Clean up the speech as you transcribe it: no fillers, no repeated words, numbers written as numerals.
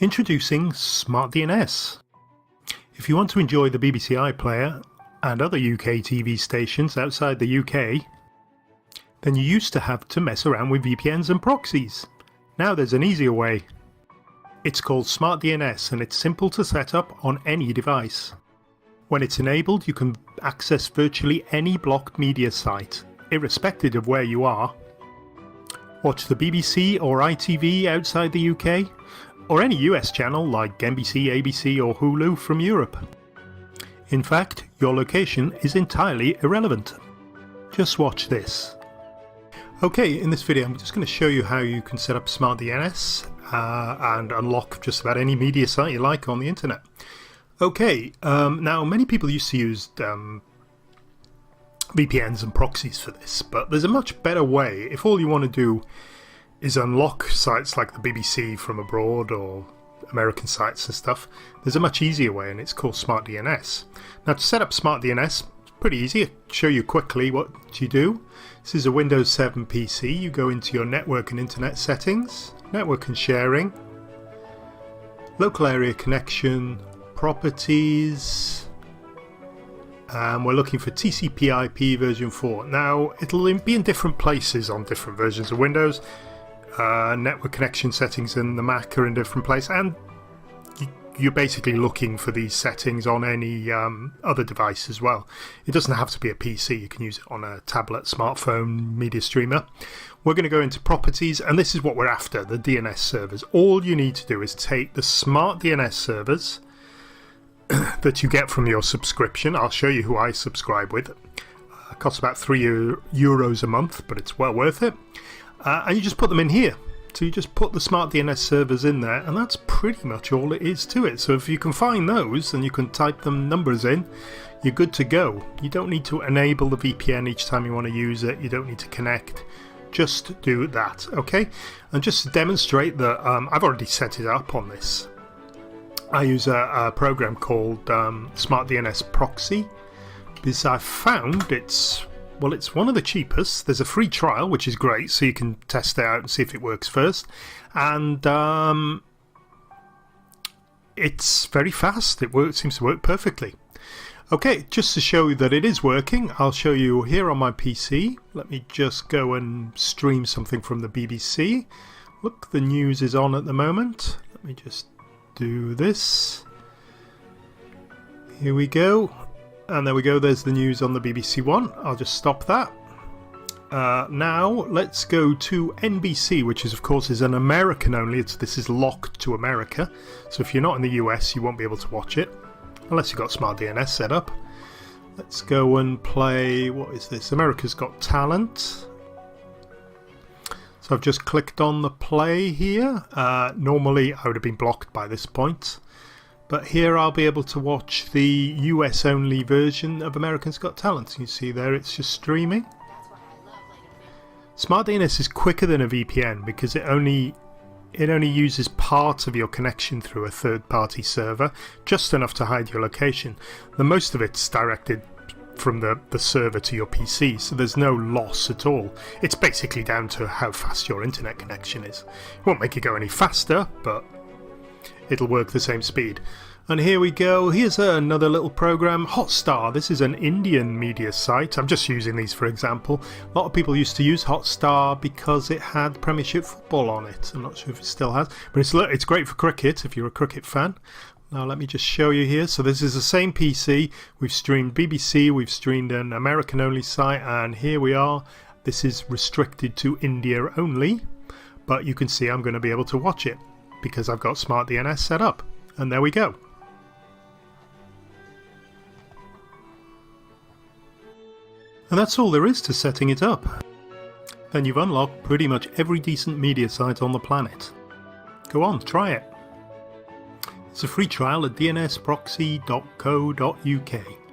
Introducing Smart DNS. If you want to enjoy the BBC iPlayer and other UK TV stations outside the UK, then you used to have to mess around with VPNs and proxies. Now there's an easier way. It's called Smart DNS and it's simple to set up on any device. When it's enabled, you can access virtually any blocked media site, irrespective of where you are. Watch the BBC or ITV outside the UK, or any US channel like NBC, ABC or Hulu from Europe. In fact, your location is entirely irrelevant. Just watch this. Okay, in this video I'm just going to show you how you can set up Smart DNS and unlock just about any media site you like on the internet. Okay, now many people used to use VPNs and proxies for this, but there's a much better way. If all you want to do is unlock sites like the BBC from abroad or American sites and stuff, there's a much easier way, and it's called Smart DNS. Now, to set up Smart DNS, it's pretty easy. I'll show you quickly what you do. This is a Windows 7 PC. You go into your network and internet settings, network and sharing, local area connection, properties, and we're looking for TCP/IP version 4. Now, it'll be in different places on different versions of Windows. Network connection settings in the Mac are in different places, and you're basically looking for these settings on any other device as well. It doesn't have to be a PC, you can use it on a tablet, smartphone, media streamer. We're going to go into properties, and this is what we're after, the DNS servers. All you need to do is take the Smart DNS servers that you get from your subscription. I'll show you who I subscribe with. It costs about €3 a month, but it's well worth it. And you just put them in here. So you just put the Smart DNS servers in there, and that's pretty much all it is to it. So if you can find those and you can type them numbers in, you're good to go. You don't need to enable the VPN each time you want to use it. You don't need to connect. Just do that, okay? And just to demonstrate that I've already set it up on this. I use a program called Smart DNS Proxy, because I found it's one of the cheapest. There's a free trial, which is great, so you can test it out and see if it works first. And it's very fast. It seems to work perfectly. Okay, just to show you that it is working, I'll show you here on my PC. Let me just go and stream something from the BBC. Look, the news is on at the moment. Let me just do this. Here we go. And there we go, there's the news on the BBC One. I'll just stop that. Now let's go to NBC, which is of course is an American only. This is locked to America, so if you're not in the US you won't be able to watch it unless you've got Smart DNS set up. Let's go and play, what is this? America's Got Talent. So I've just clicked on the play here. Normally I would have been blocked by this point, but here I'll be able to watch the US only version of America's Got Talent. You see there, it's just streaming. Smart DNS is quicker than a VPN because it only uses part of your connection through a third-party server, just enough to hide your location. The most of it's directed from the server to your PC, so there's no loss at all. It's basically down to how fast your internet connection is. It won't make it go any faster, but it'll work the same speed. And here we go. Here's another little program, Hotstar. This is an Indian media site. I'm just using these for example. A lot of people used to use Hotstar because it had Premiership football on it. I'm not sure if it still has, but it's great for cricket if you're a cricket fan. Now let me just show you here. So this is the same PC. We've streamed BBC, we've streamed an American only site, and here we are. This is restricted to India only, but you can see I'm going to be able to watch it because I've got Smart DNS set up. And there we go. And that's all there is to setting it up. And you've unlocked pretty much every decent media site on the planet. Go on, try it. It's a free trial at dnsproxy.co.uk.